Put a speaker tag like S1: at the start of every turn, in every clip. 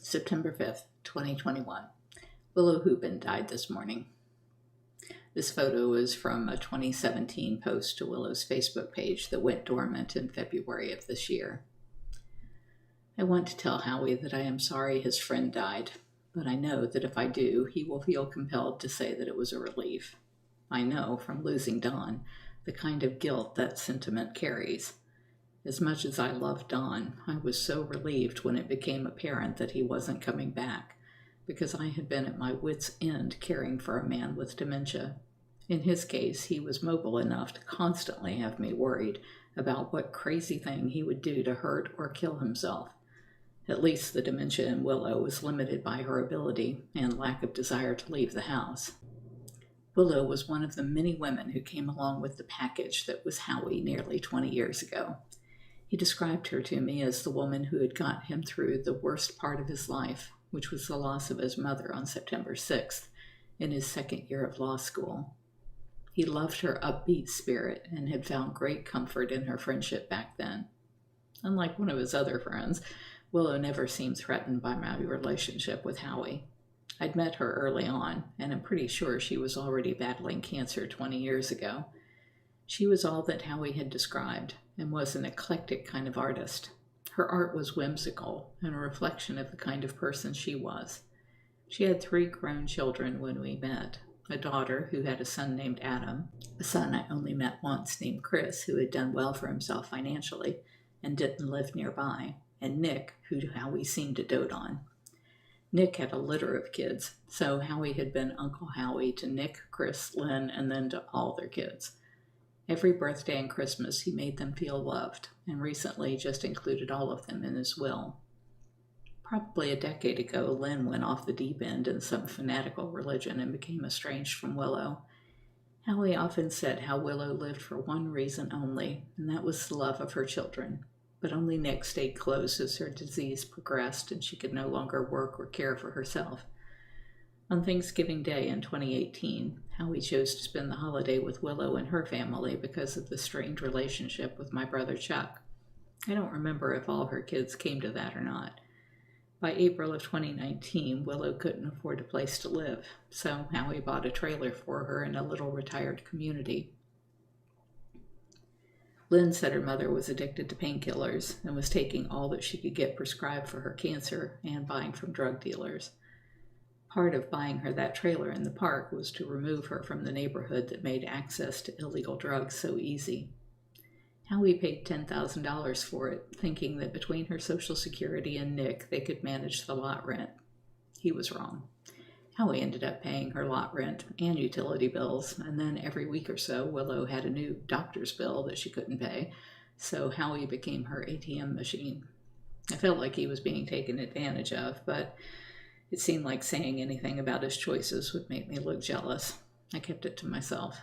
S1: September 5th, 2021. Willow Hoopin died this morning. This photo is from a 2017 post to Willow's Facebook page that went dormant in February of this year. I want to tell Howie that I am sorry his friend died, but I know that if I do, he will feel compelled to say that it was a relief. I know from losing Don the kind of guilt that sentiment carries. As much as I loved Don, I was so relieved when it became apparent that he wasn't coming back, because I had been at my wits' end caring for a man with dementia. In his case, he was mobile enough to constantly have me worried about what crazy thing he would do to hurt or kill himself. At least the dementia in Willow was limited by her ability and lack of desire to leave the house. Willow was one of the many women who came along with the package that was Howie nearly 20 years ago. He described her to me as the woman who had got him through the worst part of his life, which was the loss of his mother on September 6th, in his second year of law school. He loved her upbeat spirit and had found great comfort in her friendship back then. Unlike one of his other friends, Willow never seemed threatened by my relationship with Howie. I'd met her early on, and I'm pretty sure she was already battling cancer 20 years ago. She was all that Howie had described, and was an eclectic kind of artist. Her art was whimsical and a reflection of the kind of person she was. She had 3 grown children when we met, a daughter who had a son named Adam, a son I only met once named Chris, who had done well for himself financially and didn't live nearby, and Nick, who Howie seemed to dote on. Nick had a litter of kids, so Howie had been Uncle Howie to Nick, Chris, Lynn, and then to all their kids. Every birthday and Christmas, he made them feel loved, and recently just included all of them in his will. Probably a decade ago, Lynn went off the deep end in some fanatical religion and became estranged from Willow. Howie often said how Willow lived for one reason only, and that was the love of her children. But only Nick stayed close as her disease progressed and she could no longer work or care for herself. On Thanksgiving Day in 2018, Howie chose to spend the holiday with Willow and her family because of the strained relationship with my brother Chuck. I don't remember if all of her kids came to that or not. By April of 2019, Willow couldn't afford a place to live, so Howie bought a trailer for her in a little retired community. Lynn said her mother was addicted to painkillers and was taking all that she could get prescribed for her cancer and buying from drug dealers. Part of buying her that trailer in the park was to remove her from the neighborhood that made access to illegal drugs so easy. Howie paid $10,000 for it, thinking that between her Social Security and Nick, they could manage the lot rent. He was wrong. Howie ended up paying her lot rent and utility bills, and then every week or so, Willow had a new doctor's bill that she couldn't pay, so Howie became her ATM machine. I felt like he was being taken advantage of, but it seemed like saying anything about his choices would make me look jealous. I kept it to myself.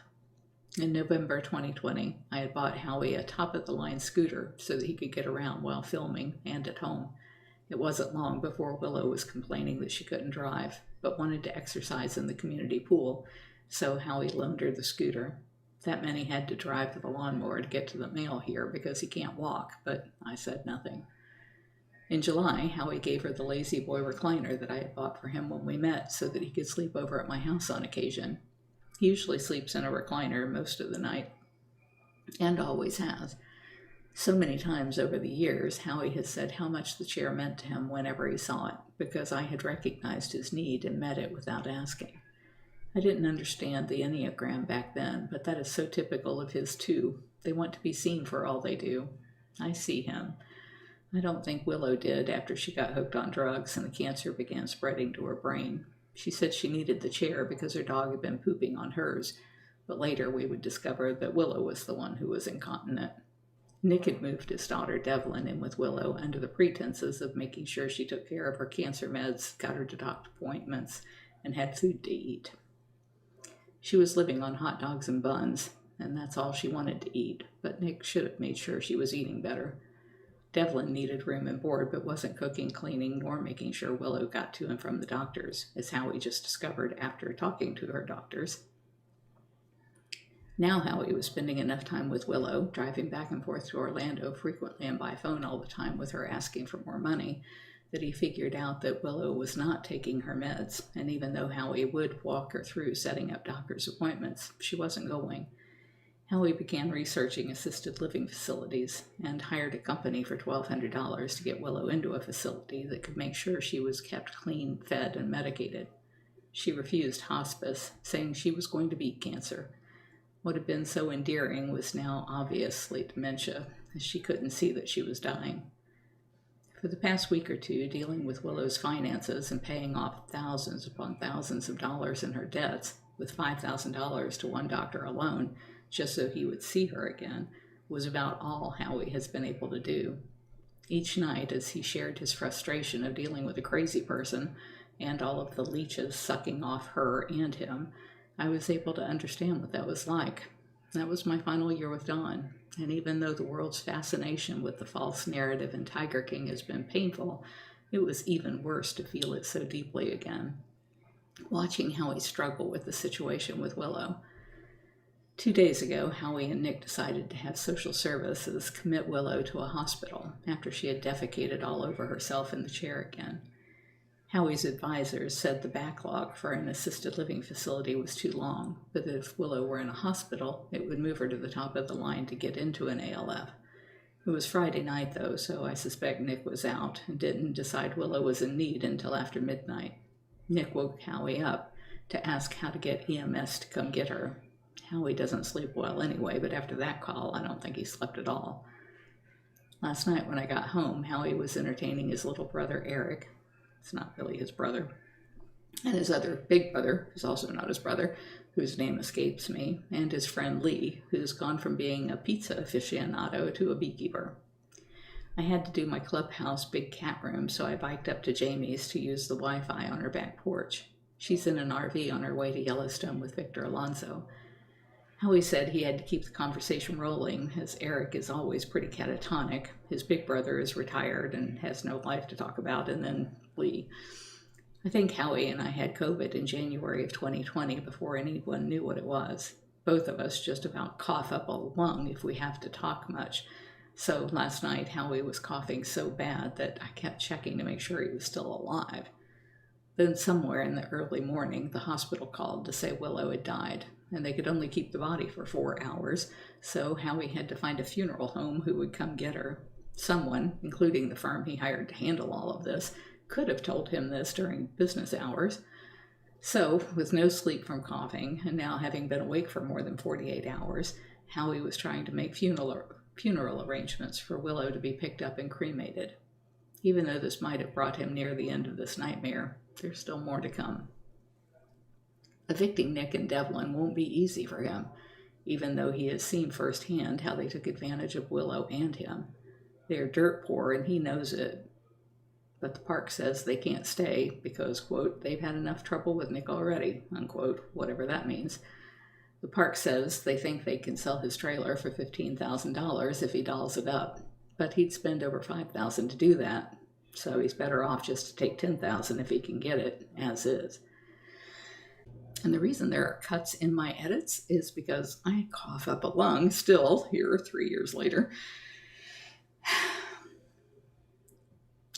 S1: In November 2020, I had bought Howie a top-of-the-line scooter so that he could get around while filming and at home. It wasn't long before Willow was complaining that she couldn't drive, but wanted to exercise in the community pool, so Howie loaned her the scooter. That meant he had to drive the lawnmower to get to the mail here because he can't walk, but I said nothing. In July, Howie gave her the Lazy Boy recliner that I had bought for him when we met so that he could sleep over at my house on occasion. He usually sleeps in a recliner most of the night, and always has. So many times over the years, Howie has said how much the chair meant to him whenever he saw it, because I had recognized his need and met it without asking. I didn't understand the Enneagram back then, but that is so typical of his too. They want to be seen for all they do. I see him. I don't think Willow did after she got hooked on drugs and the cancer began spreading to her brain. She said she needed the chair because her dog had been pooping on hers, but later we would discover that Willow was the one who was incontinent. Nick had moved his daughter Devlin in with Willow under the pretenses of making sure she took care of her cancer meds, got her to doctor appointments, and had food to eat. She was living on hot dogs and buns, and that's all she wanted to eat, but Nick should have made sure she was eating better. Devlin needed room and board, but wasn't cooking, cleaning, nor making sure Willow got to and from the doctors, as Howie just discovered after talking to her doctors. Now Howie was spending enough time with Willow, driving back and forth to Orlando frequently and by phone all the time with her asking for more money, that he figured out that Willow was not taking her meds, and even though Howie would walk her through setting up doctor's appointments, she wasn't going. Howie began researching assisted living facilities and hired a company for $1,200 to get Willow into a facility that could make sure she was kept clean, fed, and medicated. She refused hospice, saying she was going to beat cancer. What had been so endearing was now obviously dementia, as she couldn't see that she was dying. For the past week or two, dealing with Willow's finances and paying off thousands upon thousands of dollars in her debts, with $5,000 to one doctor alone, just so he would see her again, was about all Howie has been able to do. Each night, as he shared his frustration of dealing with a crazy person and all of the leeches sucking off her and him, I was able to understand what that was like. That was my final year with Dawn, and even though the world's fascination with the false narrative in Tiger King has been painful, it was even worse to feel it so deeply again. Watching Howie struggle with the situation with Willow. 2 days ago, Howie and Nick decided to have social services commit Willow to a hospital after she had defecated all over herself in the chair again. Howie's advisors said the backlog for an assisted living facility was too long, but that if Willow were in a hospital, it would move her to the top of the line to get into an ALF. It was Friday night, though, so I suspect Nick was out and didn't decide Willow was in need until after midnight. Nick woke Howie up to ask how to get EMS to come get her. Howie doesn't sleep well anyway, but after that call, I don't think he slept at all. Last night when I got home, Howie was entertaining his little brother, Eric. It's not really his brother. And his other big brother, who's also not his brother, whose name escapes me, and his friend Lee, who's gone from being a pizza aficionado to a beekeeper. I had to do my clubhouse big cat room, so I biked up to Jamie's to use the Wi-Fi on her back porch. She's in an RV on her way to Yellowstone with Victor Alonso. Howie said he had to keep the conversation rolling, as Eric is always pretty catatonic. His big brother is retired and has no life to talk about, and then Lee. I think Howie and I had COVID in January of 2020 before anyone knew what it was. Both of us just about cough up a lung if we have to talk much. So last night, Howie was coughing so bad that I kept checking to make sure he was still alive. Then somewhere in the early morning, the hospital called to say Willow had died, and they could only keep the body for 4 hours, so Howie had to find a funeral home who would come get her. Someone, including the firm he hired to handle all of this, could have told him this during business hours. So, with no sleep from coughing, and now having been awake for more than 48 hours, Howie was trying to make funeral arrangements for Willow to be picked up and cremated. Even though this might have brought him near the end of this nightmare, there's still more to come. Evicting Nick and Devlin won't be easy for him, even though he has seen firsthand how they took advantage of Willow and him. They are dirt poor and he knows it. But the park says they can't stay because, quote, they've had enough trouble with Nick already, unquote, whatever that means. The park says they think they can sell his trailer for $15,000 if he dolls it up, but he'd spend over $5,000 to do that, so he's better off just to take $10,000 if he can get it, as is. And the reason there are cuts in my edits is because I cough up a lung still here 3 years later.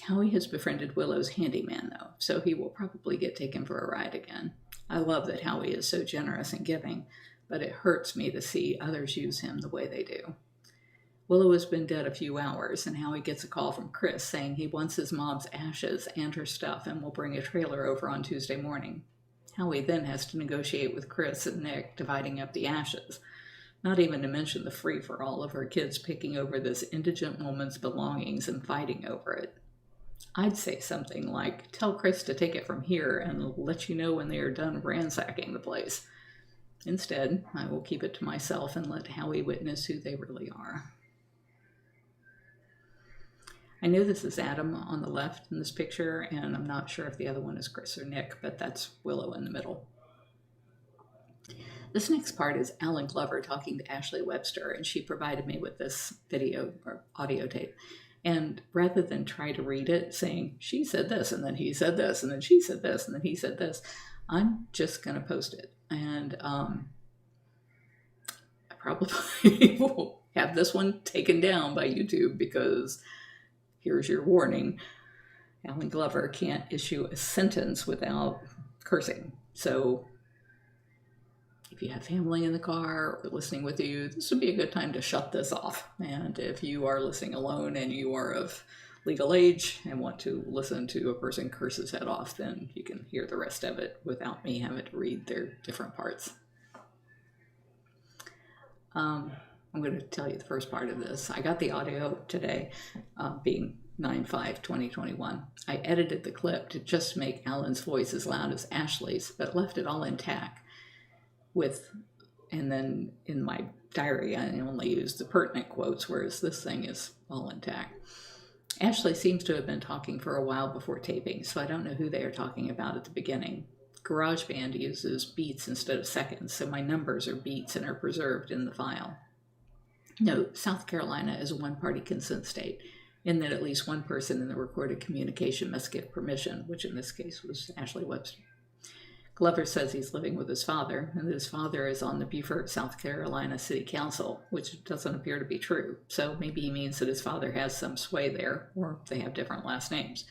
S1: Howie has befriended Willow's handyman, though, so he will probably get taken for a ride again. I love that Howie is so generous and giving, but it hurts me to see others use him the way they do. Willow has been dead a few hours, and Howie gets a call from Chris saying he wants his mom's ashes and her stuff and will bring a trailer over on Tuesday morning. Howie then has to negotiate with Chris and Nick, dividing up the ashes, not even to mention the free-for-all of her kids picking over this indigent woman's belongings and fighting over it. I'd say something like, tell Chris to take it from here and let you know when they are done ransacking the place. Instead, I will keep it to myself and let Howie witness who they really are. I know this is Adam on the left in this picture, and I'm not sure if the other one is Chris or Nick, but that's Willow in the middle. This next part is Alan Glover talking to Ashley Webster, and she provided me with this video or audio tape. And rather than try to read it saying, she said this, and then he said this, and then she said this, and then he said this, I'm just going to post it. And I probably will have this one taken down by YouTube because here's your warning. Alan Glover can't issue a sentence without cursing. So if you have family in the car or listening with you, this would be a good time to shut this off. And if you are listening alone and you are of legal age and want to listen to a person curse his head off, then you can hear the rest of it without me having to read their different parts. I'm going to tell you the first part of this. I got the audio today, being 9/5/2021. I edited the clip to just make Alan's voice as loud as Ashley's, but left it all intact. And then in my diary, I only used the pertinent quotes, whereas this thing is all intact. Ashley seems to have been talking for a while before taping, so I don't know who they are talking about at the beginning. GarageBand uses beats instead of seconds, so my numbers are beats and are preserved in the file. Note, South Carolina is a one-party consent state, in that at least one person in the recorded communication must give permission, which in this case was Ashley Webster. Glover says he's living with his father, and that his father is on the Beaufort, South Carolina City Council, which doesn't appear to be true. So maybe he means that his father has some sway there, or they have different last names.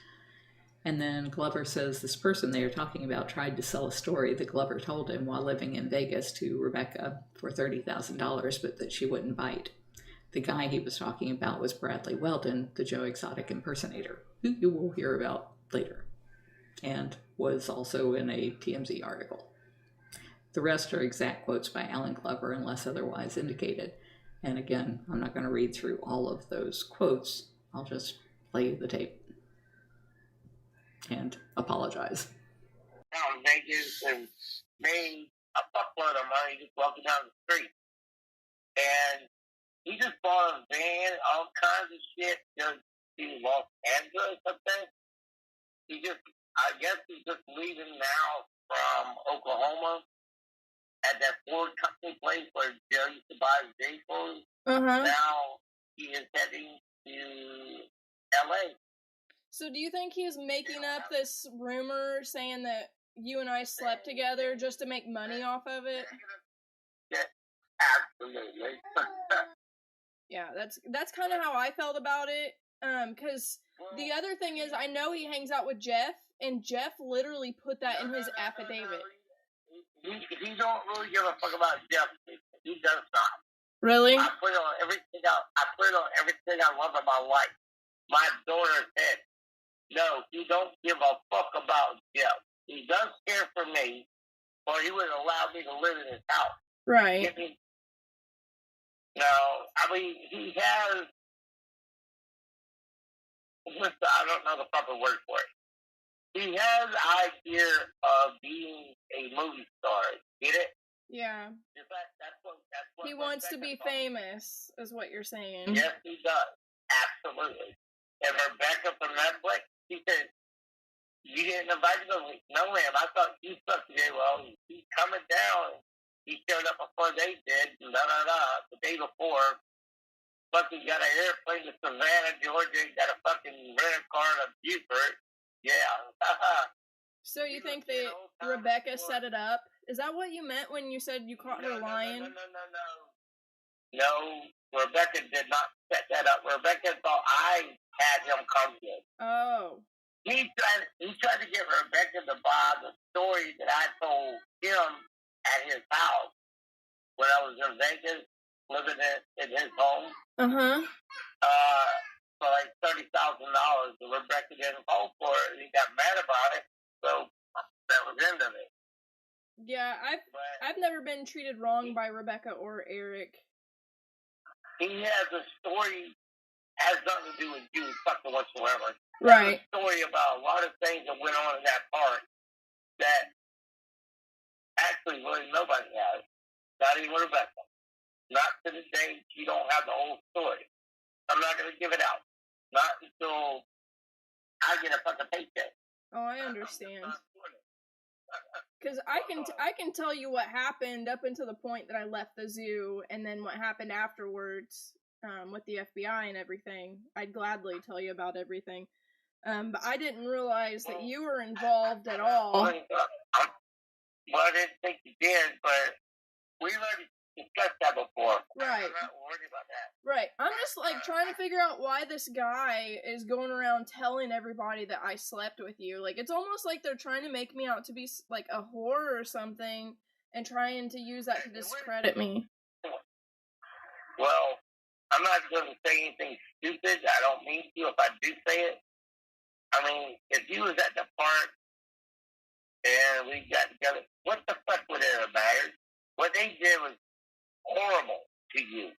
S1: And then Glover says this person they are talking about tried to sell a story that Glover told him while living in Vegas to Rebecca for $30,000, but that she wouldn't bite. The guy he was talking about was Bradley Weldon, the Joe Exotic impersonator, who you will hear about later, and was also in a TMZ article. The rest are exact quotes by Alan Glover unless otherwise indicated. And again, I'm not going to read through all of those quotes. I'll just play you the tape and apologize.
S2: Down in Vegas and made a fuckload of money just walking down the street. And he just bought a van, all kinds of shit, just to Los Angeles, I think. I guess he's just leaving now from Oklahoma at that Ford company place where Joe used to buy his vehicles. Now he is heading to LA.
S3: So do you think he's making up this rumor saying that you and I slept together just to make money off of it?
S2: Yeah, absolutely.
S3: Yeah, that's kind of how I felt about it. Because the other thing is, I know he hangs out with Jeff, and Jeff literally put that in his affidavit.
S2: He don't really give a fuck about Jeff. He does not.
S3: Really?
S2: I put it on everything I love in my life. My daughter said, no, he don't give a fuck about Jeff. He does care for me, or he would allow me to live in his house.
S3: Right.
S2: No, I mean, he has, I don't know the proper word for it. He has the idea of being a movie star. Get it?
S3: Yeah.
S2: In fact, that's what
S3: he wants to be famous, is what you're saying.
S2: Yes, he does. Absolutely. And Rebecca from Netflix, she said, you didn't invite me? No, ma'am. I thought you slept today. Well, he's coming down. He showed up before they did. The day before. Fucking got an airplane to Savannah, Georgia. Got a fucking rental car to Beaufort. Yeah.
S3: So you think that Rebecca set it up? Is that what you meant when you said you caught her lying?
S2: No, Rebecca did not set that up. Rebecca thought I had him come here.
S3: Oh.
S2: He tried to get Rebecca to buy the story that I told him at his house when I was in Vegas, living in his home. For like $30,000. And Rebecca didn't fall for it, and he got mad about it. So that was the end of it.
S3: Yeah, I've never been treated wrong by Rebecca or Eric.
S2: He has a story has nothing to do with you fucking whatsoever.
S3: Right.
S2: There's a story about a lot of things that went on in that park that actually really nobody has. Not even Rebecca. Not to this day, you don't have the whole story. I'm not going to give it out. Not until I get a fucking paycheck.
S3: Oh, I understand. Because I can tell you what happened up until the point that I left the zoo, and then what happened afterwards with the FBI and everything. I'd gladly tell you about everything. But I didn't realize that you were involved at all.
S2: Well, I didn't think you did, but we already discussed that before.
S3: Right.
S2: I'm not worried about that.
S3: Right. I'm just, like, trying to figure out why this guy is going around telling everybody that I slept with you. Like, it's almost like they're trying to make me out to be, like, a whore or something, and trying to use that to discredit me.
S2: Well, I'm not going to say anything stupid. I don't mean to if I do say it. I mean, if you was at the park and we got together, what the fuck would it have mattered? What they did was horrible to you.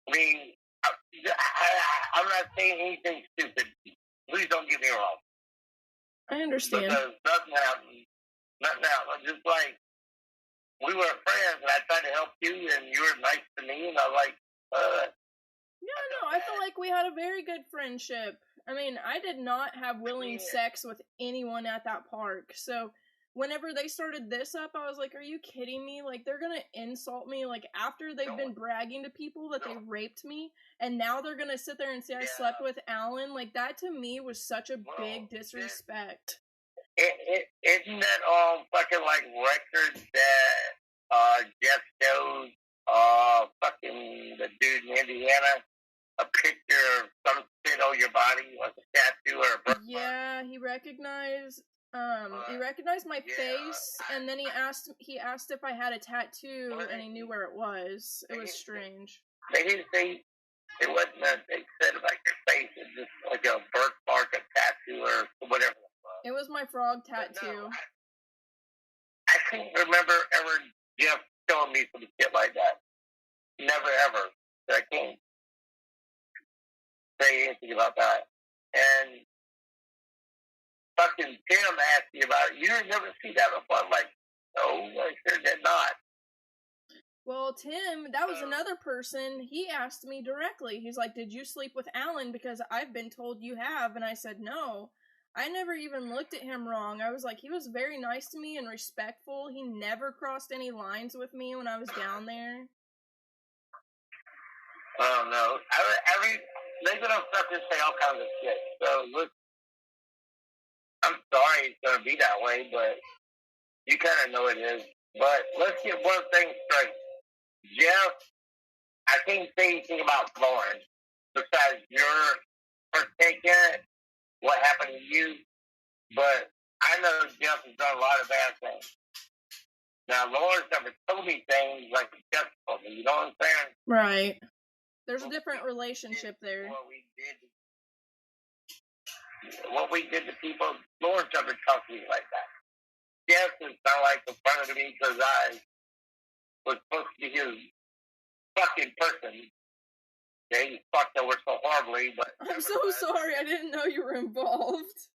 S2: I mean, I'm not saying anything stupid. Please don't get me wrong.
S3: I understand.
S2: Because nothing happened. Nothing happened. Just like, we were friends, and I tried to help you, and you were nice to me, and I was like,
S3: Yeah, no, I feel like we had a very good friendship. I mean, I did not have willing sex with anyone at that park, so whenever they started this up, I was like, are you kidding me? Like, they're gonna insult me, like, after they've been bragging to people that they raped me, and now they're gonna sit there and say I slept with Alan? Like, that to me was such a big disrespect.
S2: Isn't that all fucking like records that Jeff showed fucking the dude in Indiana a picture of some shit on your body, like a tattoo or a birthmark?
S3: Yeah, he recognized my face, and then he asked if I had a tattoo, and he knew where it was. It was strange.
S2: They didn't say it wasn't they said like your face, it's just like a birthmark, a tattoo, or whatever.
S3: It was my frog tattoo.
S2: No, I can't remember ever Jeff showing me some shit like that. Never ever. I can't say anything about that. And fucking Tim asked me about it. You didn't never see that before. I'm like, no, I sure did not.
S3: Well, Tim, that was another person. He asked me directly. He's like, did you sleep with Alan? Because I've been told you have. And I said, no. I never even looked at him wrong. I was like, he was very nice to me and respectful. He never crossed any lines with me when I was down there.
S2: Oh, no. They're going to fucking say all kinds of shit. So, look, I'm sorry it's going to be that way, but you kind of know it is. But let's get one thing straight. Jeff, I can't say anything about Lauren besides your taking it. What happened to you, but I know Jeff has done a lot of bad things. Now, Lauren's never told me things like Jeff told me, you know what I'm saying?
S3: Right. There's a different relationship there.
S2: What we did to people, Lauren's never talked to me like that. Jeff is not like in front of me because I was supposed to be his fucking person. They fucked over so horribly, but...
S3: I'm so sorry. I didn't know you were involved.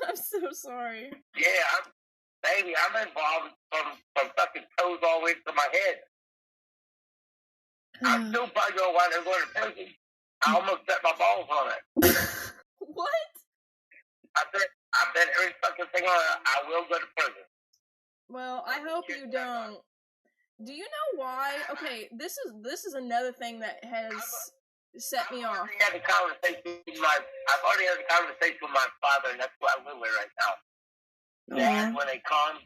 S3: I'm so sorry.
S2: Yeah, I'm involved from fucking toes all the way to my head. I'm still probably going to wind up going to prison. I almost set my balls on it.
S3: What?
S2: I bet every fucking thing on it, I will go to prison.
S3: Well, I hope you don't. Do you know why? Okay, this is another thing that has... set me off.
S2: I've already had a conversation with my father, and that's who I live with right now. Dad, when they come,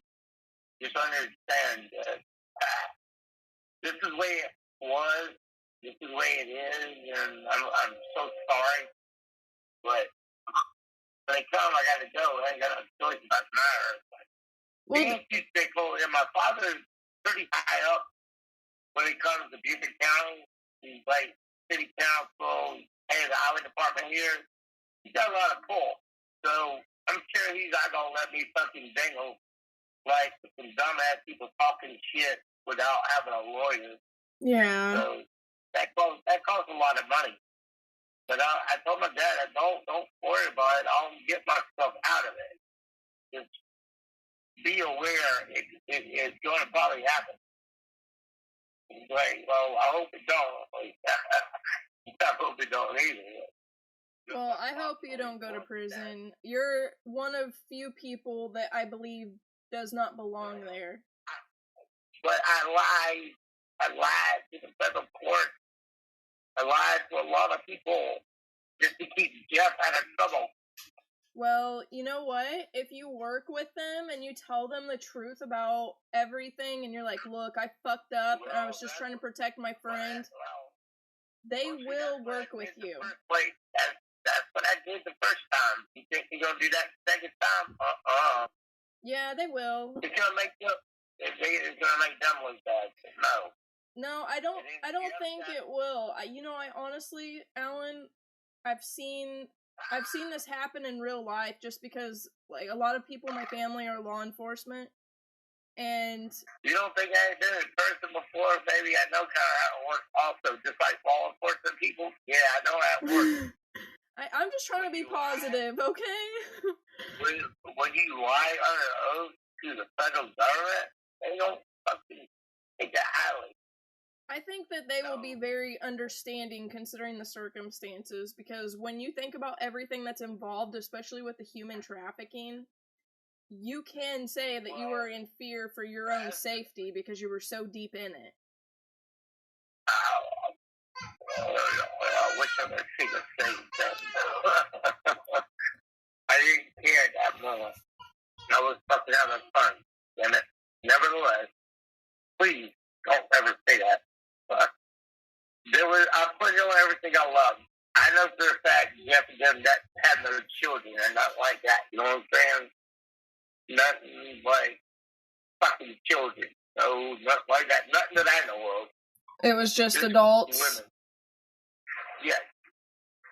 S2: just understand that this is the way it was, this is the way it is, and I'm so sorry. But when they come, I got to go. I ain't got no choice about the matter. Being too fickle, and my father's pretty high up when it comes to Beaufort County. He's like city council, head of the highway department here. He's got a lot of pull. So I'm sure he's not going to let me fucking dangle like some dumbass people talking shit without having a lawyer.
S3: Yeah.
S2: So that costs a lot of money. But I told my dad, don't worry about it. I'll get myself out of it. Just be aware it's going to probably happen. Right. Well, I hope it don't. I hope it don't either.
S3: Well, I hope you don't go to prison. You're one of few people that I believe does not belong there.
S2: But I lied to the federal court. I lied to a lot of people just to keep Jeff out of trouble.
S3: Well, you know what? If you work with them and you tell them the truth about everything and you're like, look, I fucked up and I was just trying to protect my friend, they will work with you.
S2: Wait, that's what I did the first time. You think you're going to do that second time?
S3: Yeah, they will.
S2: It's going to make them, it's going to make them look bad. No.
S3: No, I don't think it will. I honestly, Alan, I've seen this happen in real life just because, like, a lot of people in my family are law enforcement, and...
S2: You don't think I had been in person before? Maybe I know kind of how it works also, just like law enforcement people? Yeah, I know how it works.
S3: I'm just trying to be positive, okay?
S2: When you lie under oath to the federal government, they don't fucking take that highly.
S3: I think that they will be very understanding considering the circumstances, because when you think about everything that's involved, especially with the human trafficking, you can say that you were in fear for your own safety because you were so deep in it.
S2: I wish I could see the same thing. I didn't care at that moment. I was fucking having fun. Damn it. Nevertheless, please don't ever say that. I put on everything I love. I know for a fact you have to have no children and not like that. You know what I'm saying? Nothing like fucking children. No, nothing like that. Nothing that I know of.
S3: It was just adults.
S2: Women. Yes.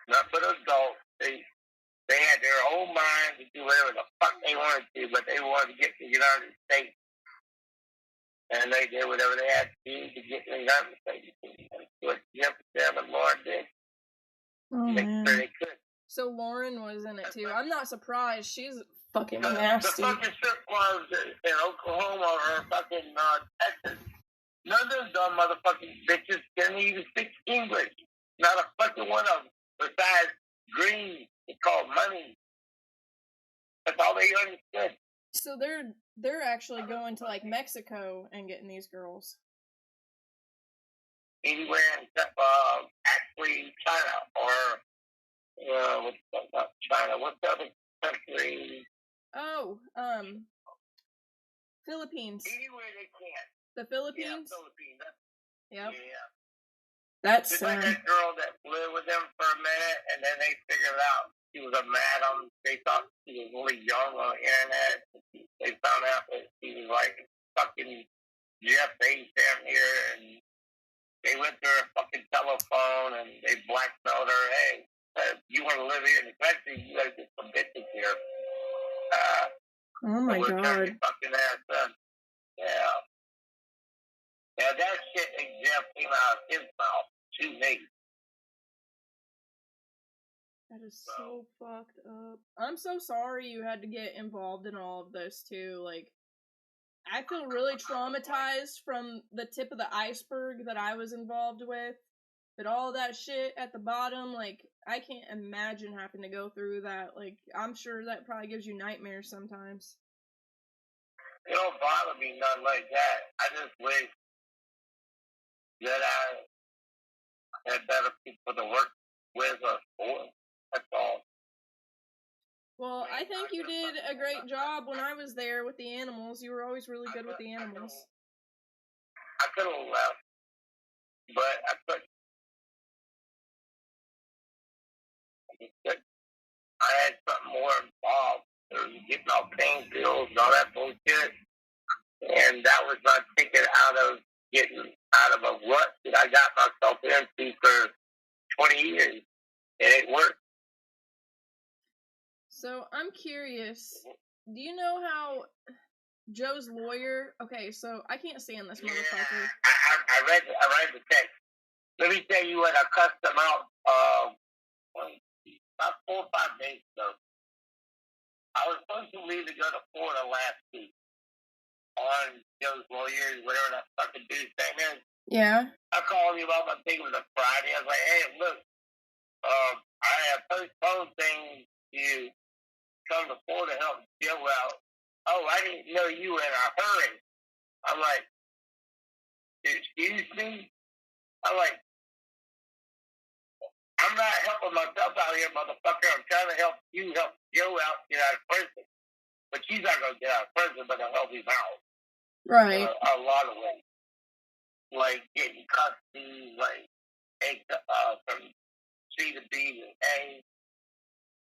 S2: Not but adults. They had their own mind to do whatever the fuck they wanted to, but they wanted to get to the United States. And they did whatever they had to do to get to the United States. That's what Jefferson and Lauren did.
S3: Oh, man.
S2: Sure they could.
S3: So Lauren was in it too. I'm not surprised. She's fucking nasty.
S2: The fucking strip clubs in Oklahoma or fucking Texas. None of those dumb motherfucking bitches can even speak English. Not a fucking one of them. Besides green, it's called money. That's all they understood.
S3: So they're actually going to like Mexico and getting these girls.
S2: Anywhere except actually China or not China. What's the other country?
S3: Oh, Philippines.
S2: Anywhere they can.
S3: The Philippines.
S2: Yeah, Philippines.
S3: Yep.
S2: Yeah.
S3: That's
S2: just like that girl that lived with them for a minute, and then they figured out she was a madam. They thought she was really young on the internet. They found out that she was like fucking Jeff Bezos down here, and they went to her fucking telephone and they blackmailed her. Hey, if you want to live here in the country, you gotta get some bitches here.
S3: Oh my god.
S2: Fucking ass up. Yeah. Now that shit that Jeff came out of his mouth to me.
S3: That is so fucked up. I'm so sorry you had to get involved in all of this too. Like, I feel really traumatized from the tip of the iceberg that I was involved with. But all that shit at the bottom, like, I can't imagine having to go through that. Like, I'm sure that probably gives you nightmares sometimes.
S2: It don't bother me nothing like that. I just wish that I had better people to work with or for. That's all.
S3: Well, I think you did a great job when I was there with the animals. You were always really good with the animals.
S2: I could have left, but I couldn't. I had something more involved. There was getting all pain pills and all that bullshit. And that was not taken getting out of a rut that I got myself into for 20 years. And it worked.
S3: So, I'm curious. Do you know how Joe's lawyer... Okay, so I can't stand this motherfucker.
S2: I read the text. Let me tell you what I cussed him out about 4 or 5 days ago. I was supposed to leave to go to Florida last week on Joe's lawyer, whatever that fucking dude's name is.
S3: Yeah.
S2: I called him up, I think it was a Friday. I was like, hey, look, I have postponed things to come to Florida to help Joe out. Oh, I didn't know you were in a hurry. I'm like, excuse me? I'm like, I'm not helping myself out here, motherfucker. I'm trying to help you help Joe out get out of prison. But she's not going to get out of prison, but I'll help him out.
S3: Right.
S2: A lot of ways. Like getting custody, like from C to B to A.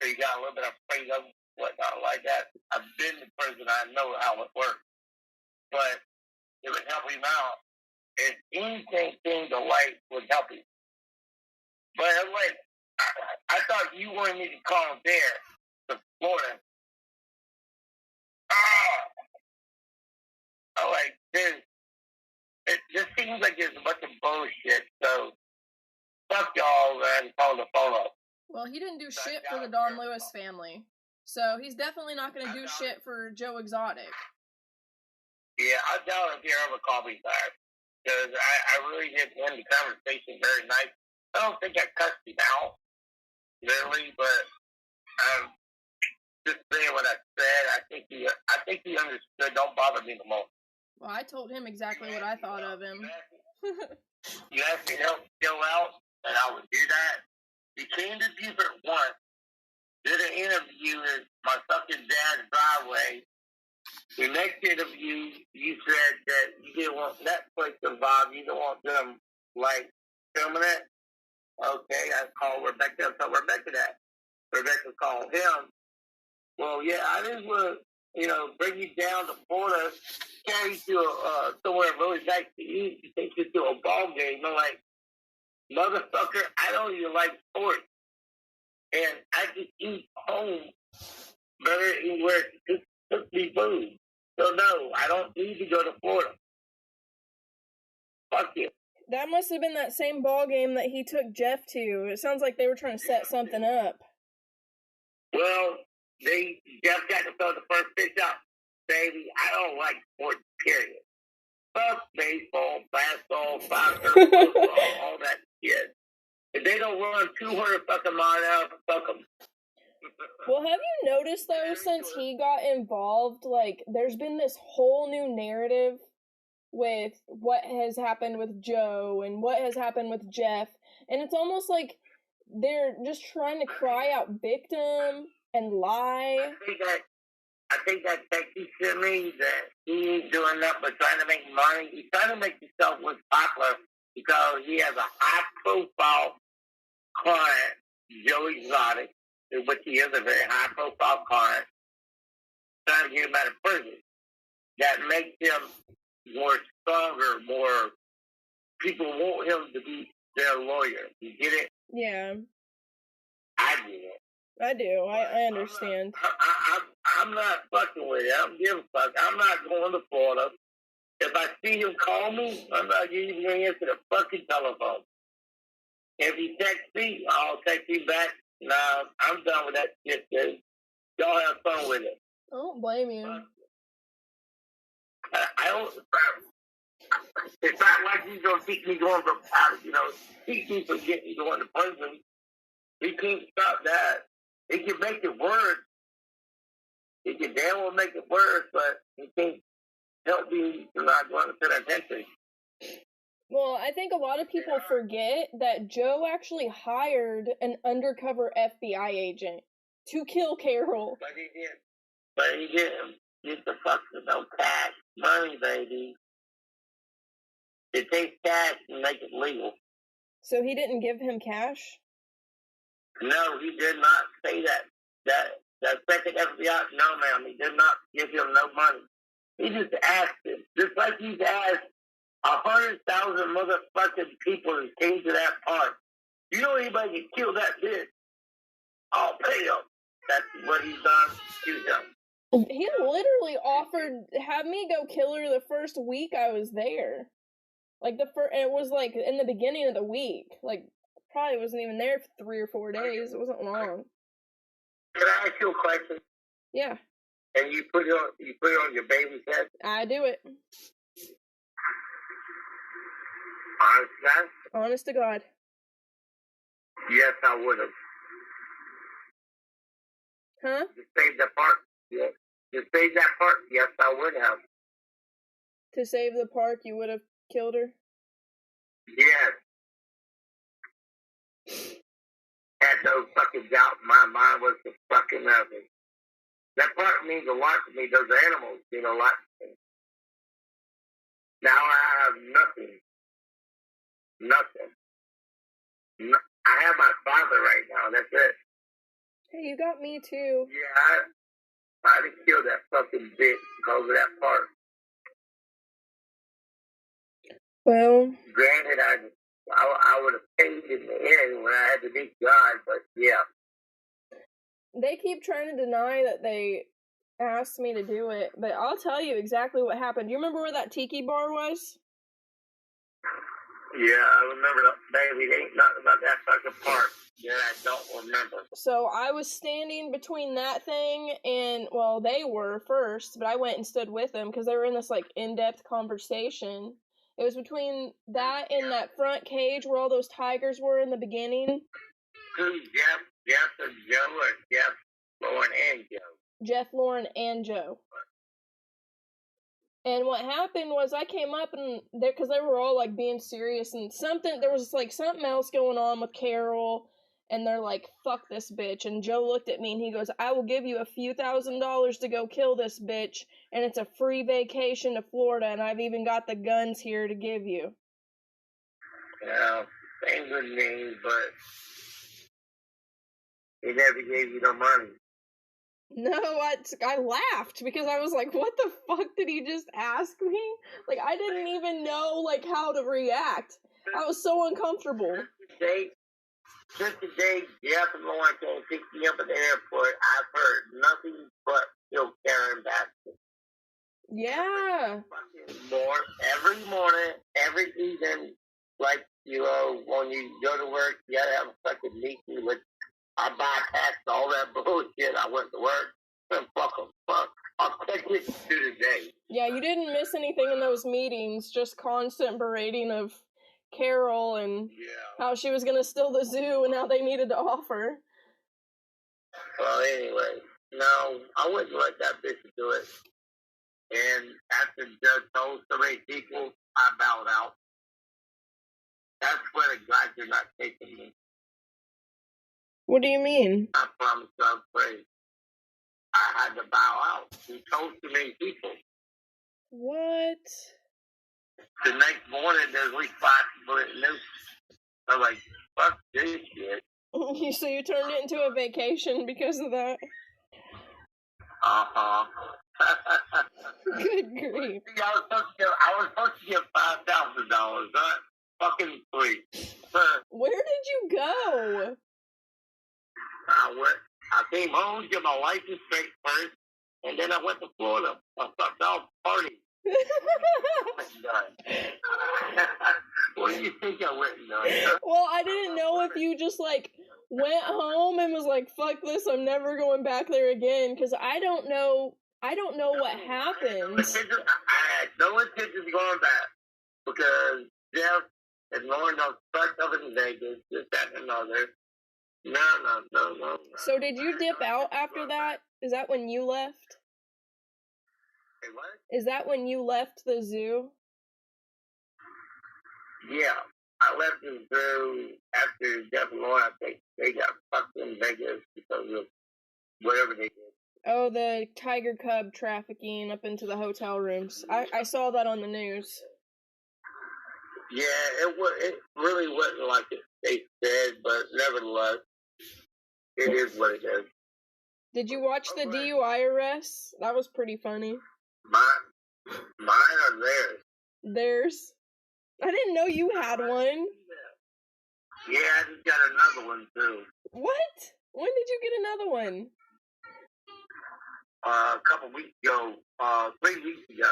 S2: So you got a little bit of freedom, whatnot like that. I've been to prison. I know how it works. But it would help him out. If anything came to light, would help him. But like, I thought you wanted me to call there to Florida. I'm like, dude, it just seems like there's a bunch of bullshit. So fuck y'all, man. Call the phone up.
S3: Well, he didn't do shit for the Don Lewis family. So he's definitely not going to do shit for Joe Exotic.
S2: Yeah, I doubt if he ever called me back. Because I really did end the conversation very nice. I don't think I cussed him out, literally, but just saying what I said, I think he understood. Don't bother me no more.
S3: Well, I told him exactly what I thought of him.
S2: You asked me to help Joe out, and I would do that. He came to Buford once, did an interview in my fucking dad's driveway. The next interview, you said that you didn't want Netflix involved. You don't want them, like, filming it. Okay, I called Rebecca. So Rebecca that. Rebecca called him. Well, yeah, I just want to, bring you down to Florida, carry you to somewhere really nice to eat, and take you to a ball game. I'm like, motherfucker, I don't even like sports. And I just eat home better anywhere to cook me food. So, no, I don't need to go to Florida. Fuck you.
S3: That must have been that same ball game that he took Jeff to. It sounds like they were trying to set something up.
S2: Well, Jeff got to throw the first pitch out. Baby, I don't like sports, period. Fuck baseball, basketball, soccer, football, all that shit. If they don't run 200 fucking miles an hour, fuck them.
S3: Well, have you noticed, though, since he got involved, like, there's been this whole new narrative with what has happened with Joe and what has happened with Jeff, and it's almost like they're just trying to cry out victim and lie.
S2: I think that text he sent me that he ain't doing nothing but trying to make money. He's trying to make himself look popular because he has a high-profile client, Joe Exotic, which he is a very high-profile client, trying to get him out of prison. That makes him more stronger, more people want him to be their lawyer. You get it?
S3: Yeah.
S2: I get it.
S3: I do. I understand.
S2: I'm not fucking with it. I don't give a fuck. I'm not going to Florida. If I see him call me, I'm not even going to answer the fucking telephone. If he texts me, I'll text him back. Nah, I'm done with that shit, dude. Y'all have fun with it.
S3: I don't blame you.
S2: I don't. It's not like he's gonna keep me going from keep me from getting going to prison. He can't stop that. He can make it worse. He can damn well make it worse, but he can't help me from not going to penitentiary.
S3: Well, I think a lot of people forget that Joe actually hired an undercover FBI agent to kill Carole.
S2: But he did. But he didn't get the fucking no cash money, baby. It takes cash and make it legal.
S3: So he didn't give him cash?
S2: No, he did not say that. That second FBI, no, ma'am, he did not give him no money. He just asked him, just like he's asked 100,000 motherfucking people that came to that park. You know anybody can kill that bitch? I'll pay him. That's what he's done to him.
S3: He literally offered have me go kill her the first week I was there. Like it was like in the beginning of the week. Like probably wasn't even there for 3 or 4 days. It wasn't long.
S2: Can I ask you a question?
S3: Yeah.
S2: And you put it on your baby's head?
S3: I do it.
S2: Honest, man?
S3: Honest to God.
S2: Yes, I would have.
S3: Huh?
S2: To save that part? Yes. To save that part? Yes, I would have.
S3: To save the park, you would have killed her?
S2: Yes. had no fucking doubt in my mind was the fucking nothing. That part means a lot to me. Those animals mean a lot to me. Now I have nothing. Nothing. I have my father right now. That's it.
S3: Hey, you got me too.
S2: Yeah, I didn't kill that fucking bitch because of that part.
S3: Well,
S2: Granted, I would have paid in the end when I had to meet God, but yeah.
S3: they keep trying to deny that they asked me to do it, but I'll tell you exactly what happened. Do you remember where that tiki bar was?
S2: Yeah, I remember that, baby. It ain't nothing about that fucking part. Yeah, I don't remember.
S3: So I was standing between that thing and, well, they were first, but I went and stood with them because they were in this, like, in-depth conversation. It was between that and that front cage where all those tigers were in the beginning.
S2: Who's Jeff? Jeff or Joe or Jeff, Lauren, and Joe?
S3: Jeff, Lauren, and Joe. And what happened was I came up and because they were all like being serious and there was like something else going on with Carole, and they're like, fuck this bitch. And Joe looked at me and he goes, I will give you a few $1,000s to go kill this bitch, and it's a free vacation to Florida, and I've even got the guns here to give you.
S2: Well, same with me, but he never gave you no money.
S3: No, I laughed because I was like, what the fuck did he just ask me? Like, I didn't even know, like, how to react. I was so uncomfortable.
S2: Since the day Jeff and Lauren came pick me up at the airport, I've heard nothing but still carrying Baskin.
S3: Yeah.
S2: Every morning, every evening, like, you know, when you go to work, you gotta have a fucking meeting with. I bypassed all that bullshit. I went to work and fuck. I'll take it to the day.
S3: Yeah, you didn't miss anything in those meetings. Just constant berating of Carole and how she was gonna steal the zoo and how they needed to offer.
S2: Well, anyway, no, I wouldn't let that bitch do it. And after the judge told so many people, I bowed out. That's when the guys are not taking me.
S3: What do you mean?
S2: I promised God praise. I had to bow out. He told too many people.
S3: What?
S2: The next morning, there's at least 5 people that knew. I'm like, fuck this shit.
S3: So you turned it into a vacation because of that?
S2: Uh-huh.
S3: Good grief.
S2: See, I was supposed to give $5,000, not fucking $3,000.
S3: Where did you go?
S2: I came home, get my license straight first, and then I went to Florida. I fucked off party. What do you think I went and done?
S3: Well, I didn't know if you just, like, went home and was like, fuck this, I'm never going back there again, because I don't know what happened.
S2: I had no intention of going back, because Jeff and Lauren don't start up in Vegas, this, that, and another. No.
S3: So did you dip out after that? Is that when you left?
S2: Hey, what?
S3: Is that when you left the zoo?
S2: Yeah. I left the zoo after Jeff and Lauren. I think they got fucked in Vegas because of whatever they did.
S3: Oh, the tiger cub trafficking up into the hotel rooms. I saw that on the news.
S2: Yeah, it really wasn't like they said, but nevertheless, it is what it is.
S3: Did you watch the DUI arrests? That was pretty funny.
S2: Mine are theirs.
S3: Theirs? I didn't know you had one.
S2: Yeah, I just got another one, too.
S3: What? When did you get another one?
S2: A couple weeks ago. 3 weeks ago.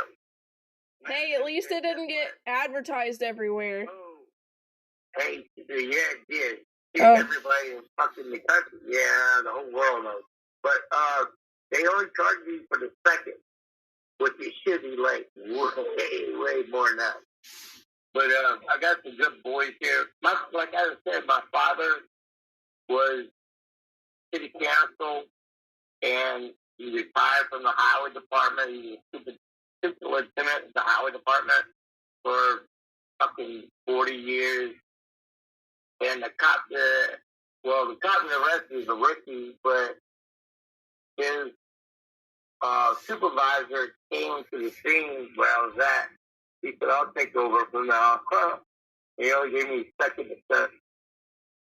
S3: Hey, at least it didn't get advertised everywhere.
S2: Oh. Hey, yeah, it did. Everybody in fucking the country. Yeah, the whole world knows. But they only charged me for the second, which it should be like way more than that. But I got some good boys here. Like I said, my father was city council, and he retired from the highway department. He was super lieutenant at the highway department for fucking 40 years. And the cop Well, the cop we arrested is a rookie, but his supervisor came to the scene where I was at. He said, I'll take over from now. He only gave me second assist,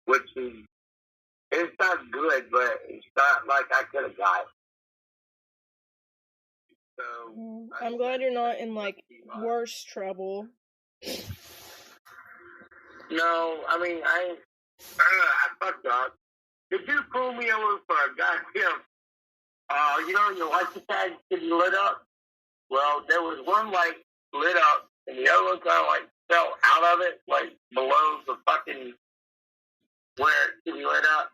S2: which is, it's not good, but it's not like I could have got. So
S3: I'm glad you're not in, like, worse trouble.
S2: No, I mean, I fucked up. Did you pull me over for a goddamn, you know, your license tag getting lit up? Well, there was one light lit up, and the other one kind of like fell out of it, like below the fucking where it should be lit up.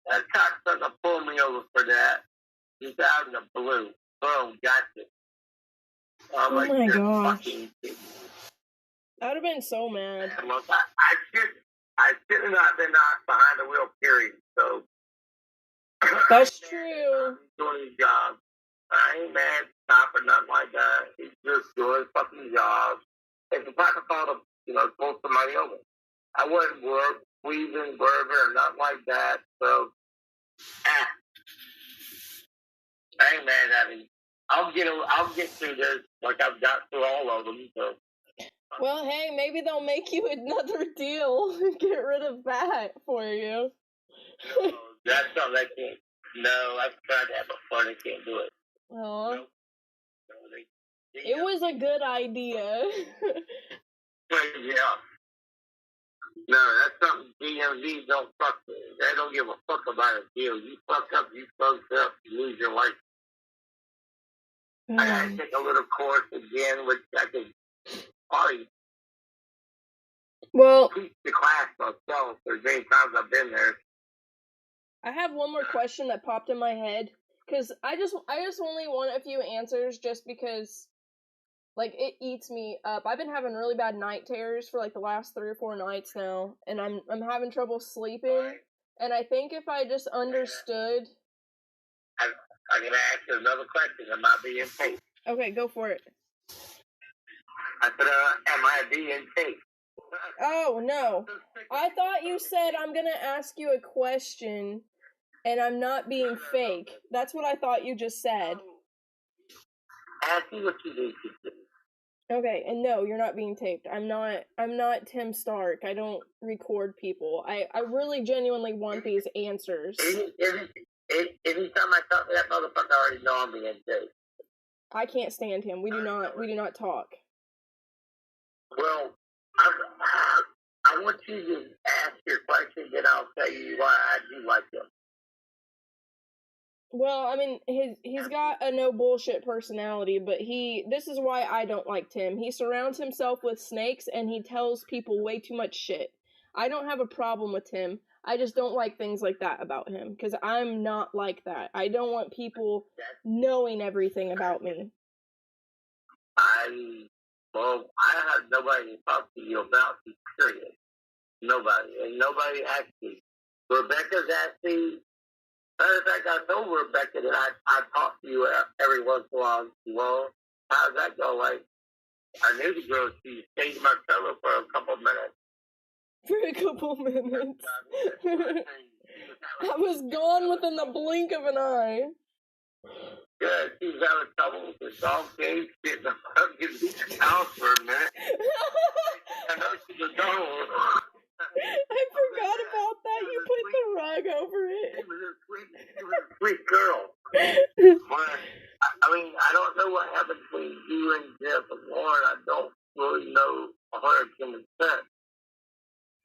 S2: That cocksucker pulled me over for that. He's out in the blue. Boom, gotcha. I'm like,
S3: my gosh. I would have been so mad.
S2: And look, I should have not been behind the wheel, period. So
S3: that's true.
S2: He's doing his job. I ain't mad, stop or nothing like that. He's just doing his fucking job. It's a proper call to, you know, pull somebody over. I wouldn't work, squeezing, burger, or nothing like that. So, I ain't mad at him. I'll get through this like I've got through all of them. So.
S3: Well, hey, maybe they'll make you another deal and get rid of that for you.
S2: No, that's something I can't. No, I've tried that before. They can't do it.
S3: Oh.
S2: No,
S3: it was a good idea.
S2: Yeah. No, that's something DMV don't fuck with. They don't give a fuck about a deal. You fuck up, you lose your life. I gotta take a little course again, which I could probably teach the class myself. There's many times I've been there.
S3: I have one more question that popped in my head, because I just only want a few answers, just because, like, it eats me up. I've been having really bad night terrors for like the last 3 or 4 nights now, and I'm having trouble sleeping. And I think if I just understood.
S2: I'm gonna ask you another question. Am I being taped?
S3: Okay, go for it.
S2: I said, am I being taped?
S3: Oh no! I thought you said I'm gonna ask you a question, and I'm not being fake. That's what I thought you just said.
S2: Ask me what you need to do.
S3: Okay, and no, you're not being taped. I'm not Tim Stark. I don't record people. I really genuinely want these answers.
S2: Anytime I talk to that motherfucker, I already know I'm being taped.
S3: I can't stand him. We do not talk.
S2: Well, I want you to ask your question, then I'll tell you why I do like him.
S3: Well, I mean, he's got a no bullshit personality, but this is why I don't like Tim. He surrounds himself with snakes, and he tells people way too much shit. I don't have a problem with Tim. I just don't like things like that about him, because I'm not like that. I don't want people knowing everything about me.
S2: I have nobody to talk to you about this, period. Nobody. And nobody asked me. Rebecca's asked me. Matter of fact, I told Rebecca that I talk to you every once in a while. Well, how's that go? Like, I knew the girl, she stayed in my trailer for a couple of minutes.
S3: For a couple minutes. I was gone within the blink of an eye.
S2: Yeah, she was having trouble with the dog cage, getting the fucking house for a minute. I know she was gone.
S3: I forgot about that. You put the rug over it.
S2: She was a sweet girl. But, I mean, I don't know what happened between you and Jeff and Lauren. I don't really know 100%.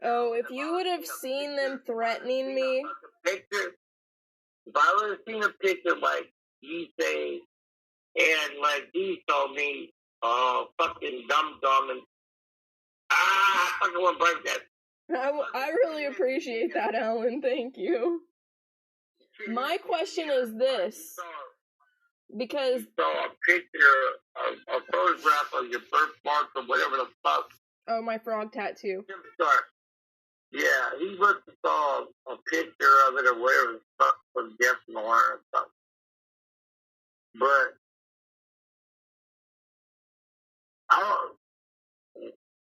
S3: Oh, if you would have seen them threatening me.
S2: If I would have seen a picture like you say, and like he told me, fucking dumb, and I fucking want to break that.
S3: I really appreciate that, Alan. Thank you. My question is this. Because
S2: you saw a picture, a photograph of your birthmark or whatever the fuck.
S3: Oh, my frog tattoo.
S2: Yeah, he must have saw a picture of it or whatever the fuck from Jeff Lauren or something. But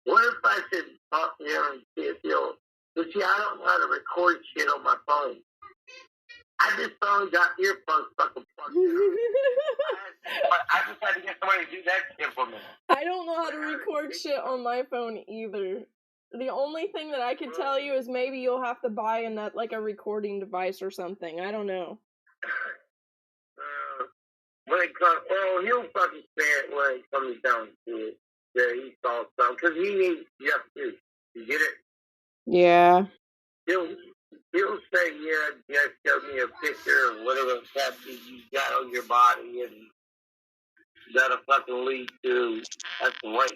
S2: what if I should talk to him and see if he'll But see, I don't know how to record shit on my phone. I just only got earphones fucking plugged in. I just had to get somebody to do that shit for me.
S3: I don't know how to record shit on my phone either. The only thing that I could tell you is maybe you'll have to buy a recording device or something. I don't know.
S2: When it comes, he'll fucking say it when it comes down to it. Yeah, he saw something. Because he needs Jeff too. You get it?
S3: Yeah.
S2: He'll say, yeah, Jeff showed me a picture of whatever tattoo you got on your body and that'll fucking lead to, that's the way.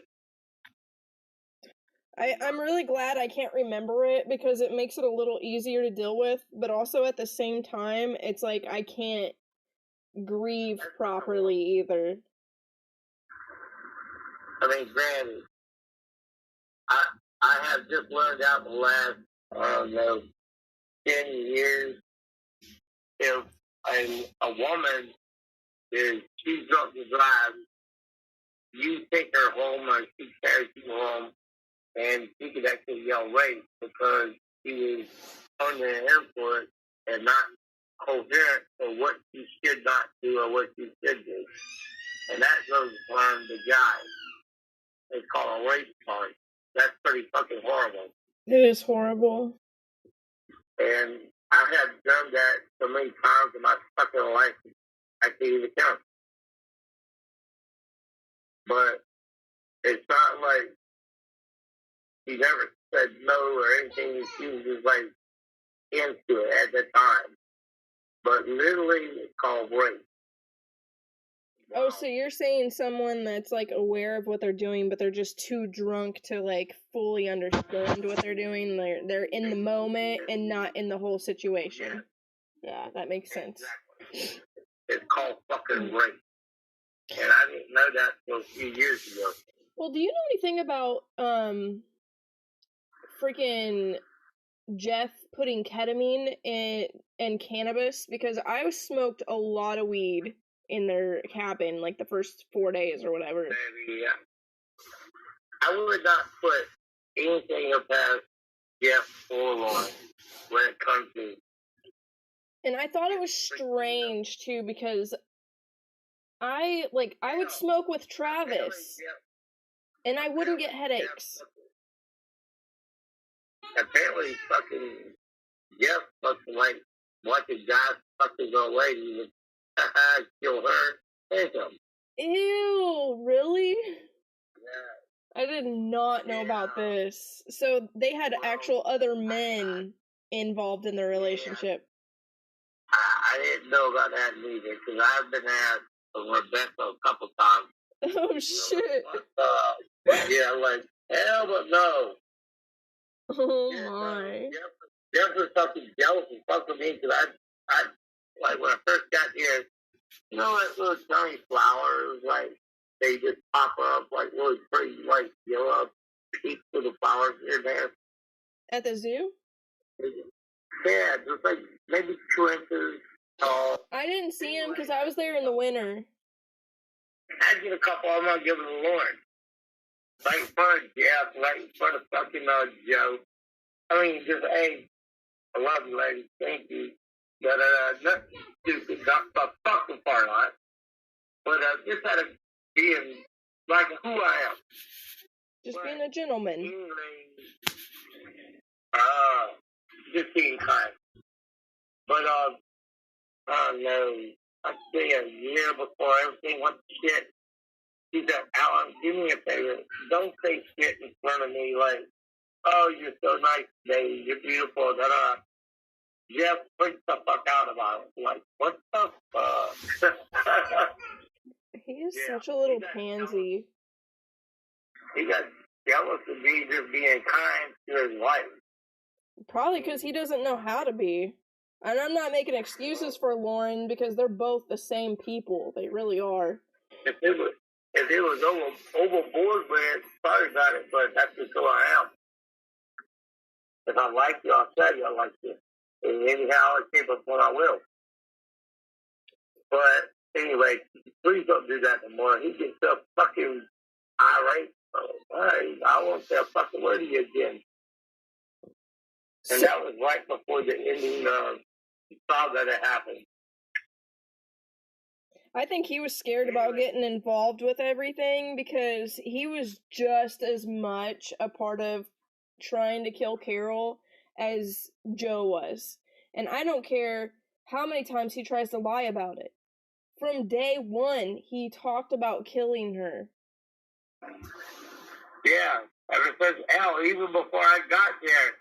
S3: I'm really glad I can't remember it because it makes it a little easier to deal with, but also at the same time, it's like I can't grieve properly either.
S2: I mean, granted, I have just learned out the last, 10 years, if a woman she's drunk to drive, you take her home or she carries you home, and she could actually yell rape because she was under the influence and not coherent for what she should not do or what she should do. And that goes on the guy. It's called a rape charge. That's pretty fucking horrible.
S3: It is horrible.
S2: And I have done that so many times in my fucking life, I can't even count. But it's not like she never said no or anything. She was just like into it at the time. But literally, it's called rape.
S3: Oh, so you're saying someone that's like aware of what they're doing, but they're just too drunk to like fully understand what they're doing. They're in the moment and not in the whole situation. Yeah, that makes sense.
S2: Exactly. It's called fucking rape. And I didn't know that until a few years ago.
S3: Well, do you know anything about freaking Jeff putting ketamine in cannabis? Because I smoked a lot of weed in their cabin, like the first 4 days or whatever.
S2: Maybe, yeah. I would not put anything past Jeff or Lauren when it comes to.
S3: And I thought it was strange too because I would smoke with Travis, and I wouldn't get headaches.
S2: Apparently, fucking Jeff fucking like watching guys fucking go away. He would kill her and him.
S3: Ew, really?
S2: Yeah.
S3: I did not know about this. So they had actual other men involved in their relationship.
S2: I didn't know about that either because I've been asked from Rebecca a couple times.
S3: Oh shit!
S2: Yeah, like hell, but no.
S3: Oh my!
S2: Jeff was fucking jealous and fucking me because I like when I first got here. You know, like little tiny flowers, like they just pop up, like really pretty, like yellow peaks of the flowers here and there.
S3: At the zoo?
S2: Yeah, just like maybe 2 inches tall.
S3: I didn't see them because I was there in the winter.
S2: I'd get a couple of them, I'd give them to Lauren. Right in front of Jeff, right in front of fucking Joe. I mean, just, hey, I love you, lady, thank you. But nothing stupid, not the fucking part on it. But just out of being like who I am.
S3: Just being a gentleman.
S2: Just being kind. But, I don't know, I'd say a year before everything went to shit, he said, Alan, do me a favor. Don't say shit in front of me like, oh, you're so nice today, you're beautiful, da-da. Jeff freaked the fuck out about it. Like, what the fuck?
S3: He is such a little pansy.
S2: He got jealous of me just being kind to his wife. Probably
S3: because he doesn't know how to be. And I'm not making excuses for Lauren because they're both the same people. They really are.
S2: If it was overboard with it, sorry about it, but that's just who I am. If I like you, I'll tell you I like you. And anyhow I came up when I will. But anyway, please don't do that anymore. He gets so fucking irate. I won't say a fucking word to you again. And that was right before the ending saga that happened.
S3: I think he was scared about getting involved with everything because he was just as much a part of trying to kill Carole as Joe was. And I don't care how many times he tries to lie about it. From day one, he talked about killing her.
S2: Yeah, ever since hell, even before I got there,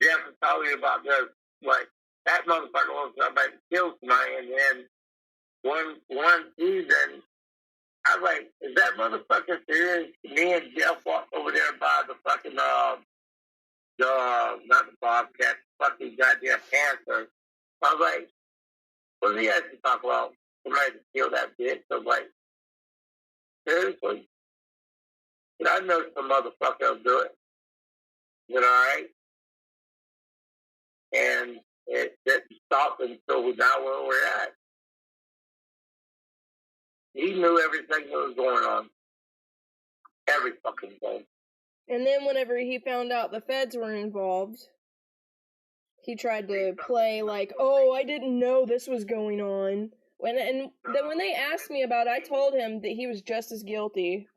S2: Jeff was talking about this. Like, that motherfucker was about to kill somebody, and then one season, I was like, is that motherfucker serious? Me and Jeff walked over there by the fucking, not the Bobcat, fucking goddamn Panther. I was like, what did he actually talk about? Somebody to kill that bitch. I was like, seriously? But I know some motherfucker will do it. Is it alright? And it didn't stop until we got where we're at. He knew everything that was going on. Every fucking thing.
S3: And then whenever he found out the feds were involved, he tried to play like, oh, I didn't know this was going on. And then when they asked me about it, I told him that he was just as guilty.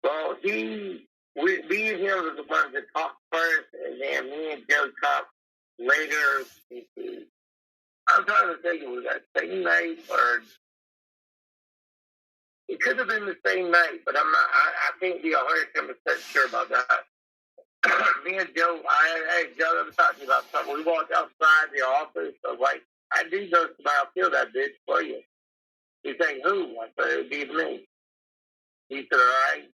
S2: Well, me and him were the ones that talked first, and then me and Joe talked later. I'm trying to think, was that same night, or it could have been the same night, but I can't be 100% sure about that. Me and Joe, hey, Joe, I'm talking about something. We walked outside the office, so like, I do know somebody will kill that bitch for you. He said, who? I said, it would be me. He said, all right,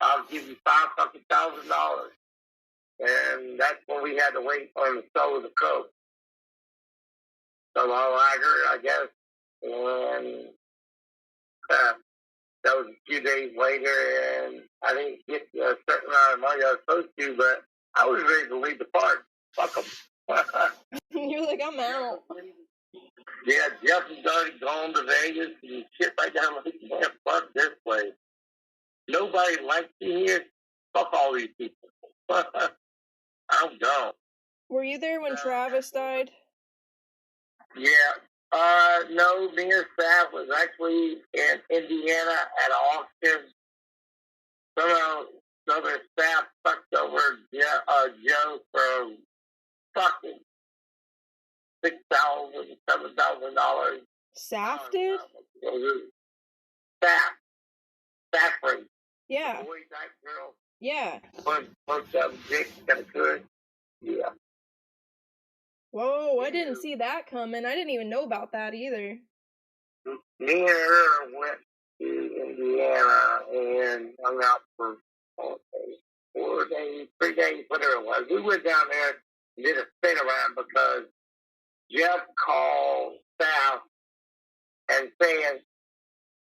S2: I'll give you $5,000. And that's when we had to wait on the soul of the coast. So I heard, I guess, and that was a few days later, and I didn't get a certain amount of money I was supposed to, but I was ready to leave the park. Fuck them.
S3: You're like, I'm out.
S2: Yeah, Jeff has already gone to Vegas and shit like that. I'm like, man, fuck this place. Nobody likes you here. Fuck all these people. I'm gone.
S3: Were you there when Travis died?
S2: Yeah. No, me and staff was actually in Indiana at Austin. Somehow, other staff fucked over Joe for fucking $6,000, $7,000.
S3: Staff did?
S2: Staff rate.
S3: Yeah.
S2: Boy, that girl.
S3: Yeah.
S2: Punch up dick, kind of good. Yeah.
S3: Whoa, I didn't see that coming. I didn't even know about that either.
S2: Me and her went to Indiana and hung out for 4 days, 3 days, whatever it was. We went down there and did a spin around because Jeff called staff and saying,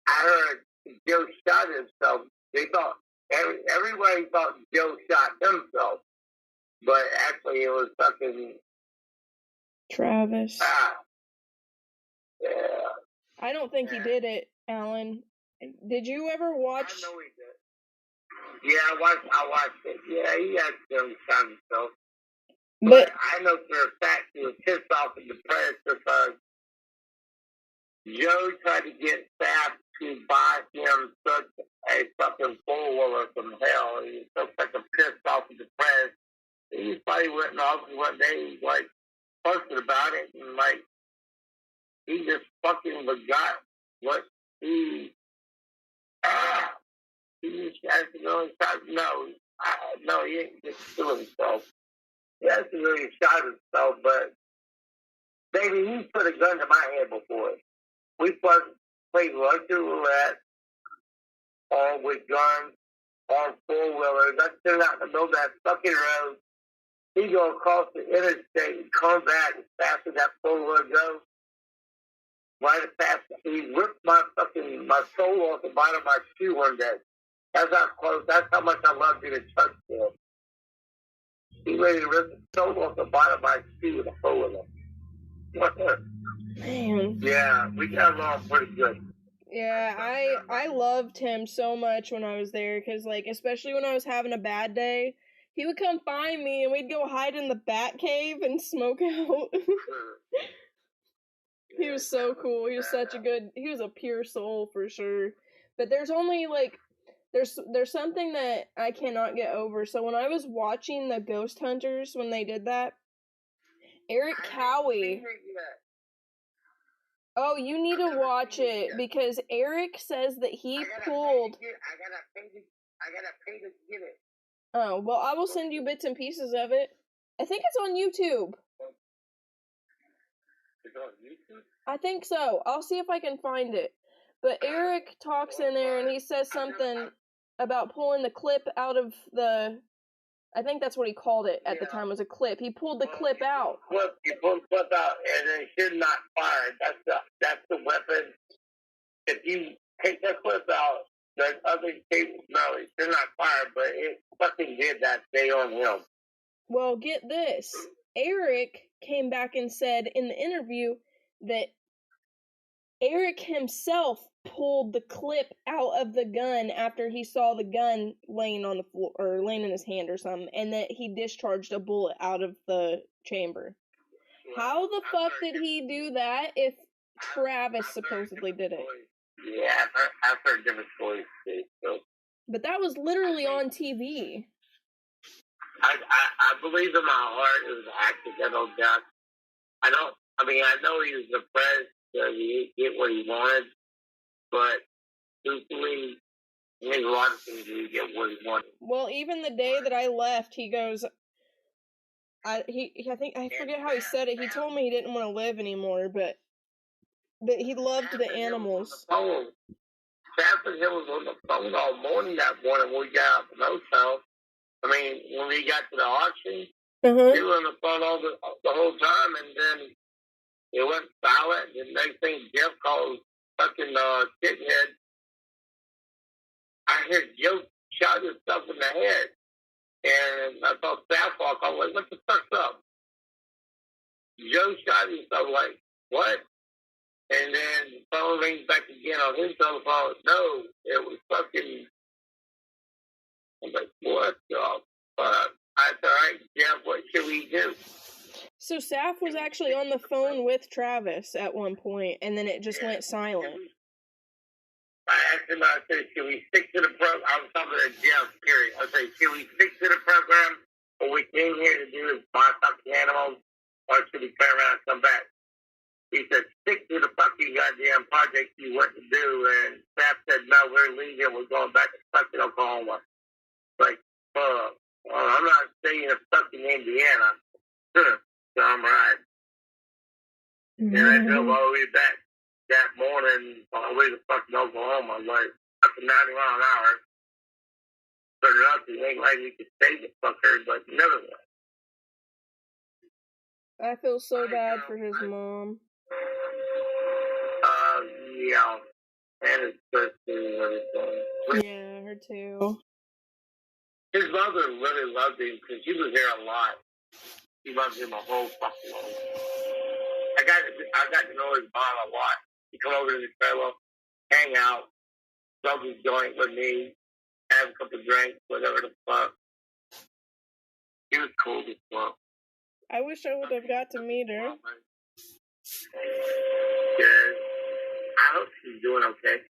S2: I heard Joe shot himself. They thought, everybody thought Joe shot himself, but actually it was fucking
S3: Travis.
S2: Yeah.
S3: I don't think he did it, Alan. Did you ever watch?
S2: I know he did. Yeah, I watched it. Yeah, he actually shot himself. But I know for a fact he was pissed off and depressed because Joe tried to get staff to buy him such a fucking four-wheeler from hell. He was so fucking pissed off and depressed. He probably went in the office one day, like, posted about it, and, like, he just fucking forgot what he just has to go inside. No, he ain't just kill himself. He hasn't really shot himself, but baby, he put a gun to my head before. We played Russian roulette on with guns on four-wheelers. I stood out in the middle of that fucking road. He go across the interstate and come back as fast as that four-wheeler goes. Right as fast. He ripped my soul off the bottom of my shoe one day. That's how close. That's how much I love you to touch him. He ready to rip the soul off the bottom of my shoe with a four-wheeler.
S3: Man.
S2: Yeah, we got along pretty good.
S3: Yeah, I loved him so much when I was there, because, like, especially when I was having a bad day, he would come find me and we'd go hide in the bat cave and smoke out. He was so cool. He was he was a pure soul for sure. But there's only, like, there's something that I cannot get over. So when I was watching the Ghost Hunters, when they did that, Eric Cowie. Oh, you need to watch it, because Eric says that he pulled.
S2: I gotta pay to get it.
S3: Oh, well, I will send you bits and pieces of it. I think it's on YouTube.
S2: It's on YouTube?
S3: I think so. I'll see if I can find it. But Eric talks in there and he says something about pulling the clip out of the... I think that's what he called it at the time, was a clip. He pulled the clip out.
S2: You pull the clip out and it should not fire. That's the weapon. If you take the clip out, there's other cables. No, it should not fire, but it fucking did that day on him.
S3: Well, get this. Eric came back and said in the interview that Eric himself pulled the clip out of the gun after he saw the gun laying on the floor, or laying in his hand or something, and that he discharged a bullet out of the chamber. How the fuck did he do that if Travis supposedly did it?
S2: Yeah, I've heard different stories too. So.
S3: But that was literally on TV.
S2: I believe in my heart it was accidental death. I know he was depressed because he didn't get what he wanted, but truthfully, there's a lot of things he didn't get what he wanted.
S3: Well, even the day that I left, he goes, I forget how he said it. He told me he didn't want to live anymore, but that he loved the animals.
S2: Stafford Hill was on the phone all morning that morning when we got out of the hotel. I mean, when we got to the auction, he was on the phone all the whole time, and then it went silent. And next thing, Jeff calls fucking shithead. I heard Joe shot himself in the head, and I thought staff walk. I was like, "What the fuck's up?" Joe shot himself. Like, what? And then the phone rings back again on his telephone. No, it was fucking. I'm like, what the fuck? I said, all right, Jeff, what should we do?
S3: So Saf was actually on the phone with Travis at one point, and then it just went silent.
S2: I asked him, I said, should we stick to the program? I was talking to Jeff, period. I said, should we stick to the program, or we came here to do is buy fucking animals, or should we turn around and come back? He said, stick to the fucking goddamn project you want to do, and Saf said, no, we're leaving, we're going back to fucking Oklahoma. Like, I'm not staying in fucking Indiana. So I'm right. And I drove all the way back that morning all the way to fucking Oklahoma, like fucking 90 miles an hour. But nothing ain't like we could save the fucker, but nevertheless.
S3: I feel so bad for his mom.
S2: Yeah. And his sister and everything.
S3: Yeah, her too.
S2: His mother really loved him because he was there a lot. He loved him a whole fucking lot. I got to know his mom a lot. He come over to the trailer, hang out, smoke his joint with me, have a couple of drinks, whatever the fuck. He was cool as fuck.
S3: I wish I would have got to meet her.
S2: Good. I hope she's doing okay.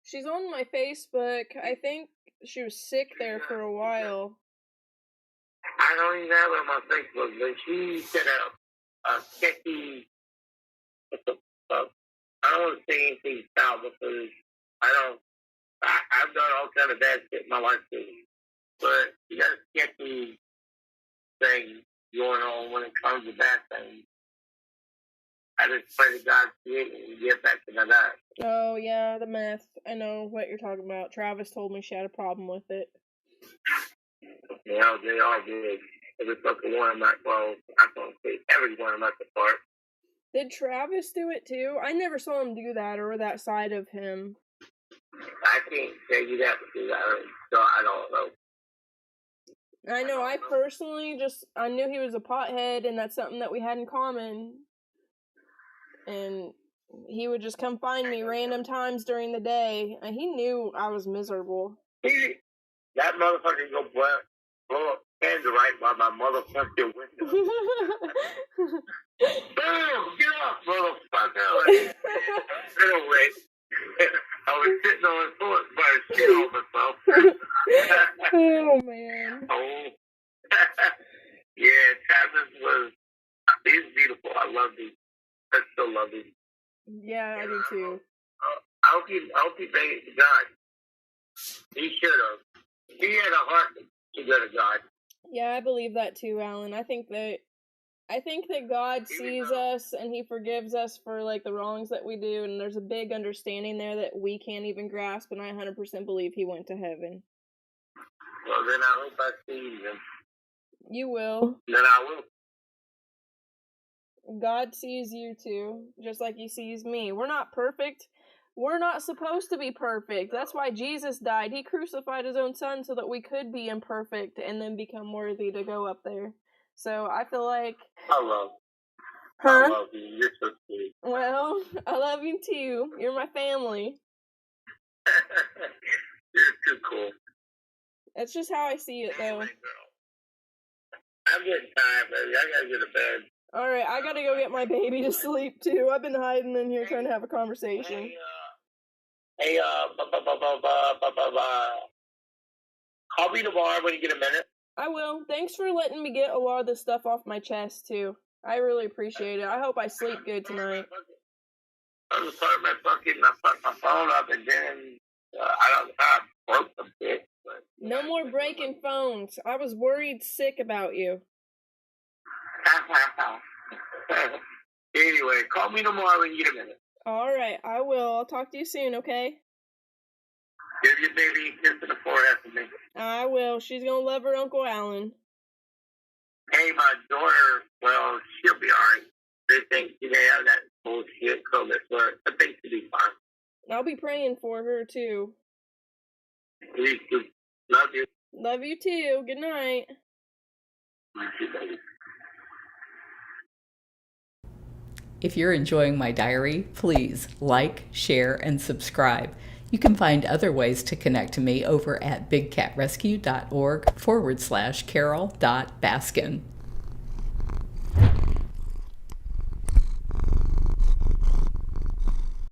S3: She's on my Facebook. I think she was sick there for a while.
S2: I don't even have her on my Facebook, but she set a sketchy. What the fuck? I don't want to say anything foul because I've done all kind of bad shit in my life too. But she got a sketchy thing going on when it comes to bad things. I just pray to God to get back to my life.
S3: Oh, yeah, the meth. I know what you're talking about. Travis told me she had a problem with it.
S2: Yeah, they all did. Every fucking one of them, well, I don't say every one of them apart.
S3: Did Travis do it too? I never saw him do that or that side of him.
S2: I can't tell you that because I don't know.
S3: I know, I personally I knew he was a pothead and that's something that we had in common. And he would just come find me random times during the day, and he knew I was miserable.
S2: That motherfucker go blow up candle right by my motherfucking window. Boom! Get off, motherfucker! Anyway, I was sitting on the floor by shit on myself.
S3: Oh, man.
S2: Oh. Yeah, Travis he's beautiful. I love him. I still love him.
S3: Yeah, I do too.
S2: I hope he made it to God. He should have. He had a heart to go to God.
S3: Yeah, I believe that too, Alan. I think that God sees us and he forgives us for like the wrongs that we do, and there's a big understanding there that we can't even grasp, and I 100% believe he went to heaven.
S2: Well, then I hope I see him.
S3: You will.
S2: Then I will.
S3: God sees you too, just like he sees me. We're not perfect. We're not supposed to be perfect. That's why Jesus died. He crucified his own son so that we could be imperfect and then become worthy to go up there. So I feel like...
S2: I love you. You're so sweet.
S3: Well, I love you too. You're my family.
S2: You're too cool.
S3: That's just how I see it, though.
S2: Anyway, girl. I'm getting tired, baby. I gotta get to bed.
S3: Alright, I gotta go get my baby to sleep, too. I've been hiding in here trying to have a conversation.
S2: Call me tomorrow when you get a minute.
S3: I will. Thanks for letting me get a lot of this stuff off my chest, too. I really appreciate it. I hope I sleep good tonight.
S2: I was sorry I fucked my phone up, and then I broke the bit.
S3: No more breaking phones. I was worried sick about you.
S2: Anyway, call me tomorrow when you get a minute.
S3: Alright, I will. I'll talk to you soon, okay?
S2: Give your baby a kiss in the forehead for me.
S3: I will. She's gonna love her Uncle Alan.
S2: Hey, my daughter, well, she'll be alright. They think they have that bullshit COVID, but I think she'll be fine.
S3: I'll be praying for her, too.
S2: Please do. Love you.
S3: Love you, too. Good night.
S2: Love you, baby.
S1: If you're enjoying my diary, please like, share, and subscribe. You can find other ways to connect to me over at bigcatrescue.org/Carole.Baskin.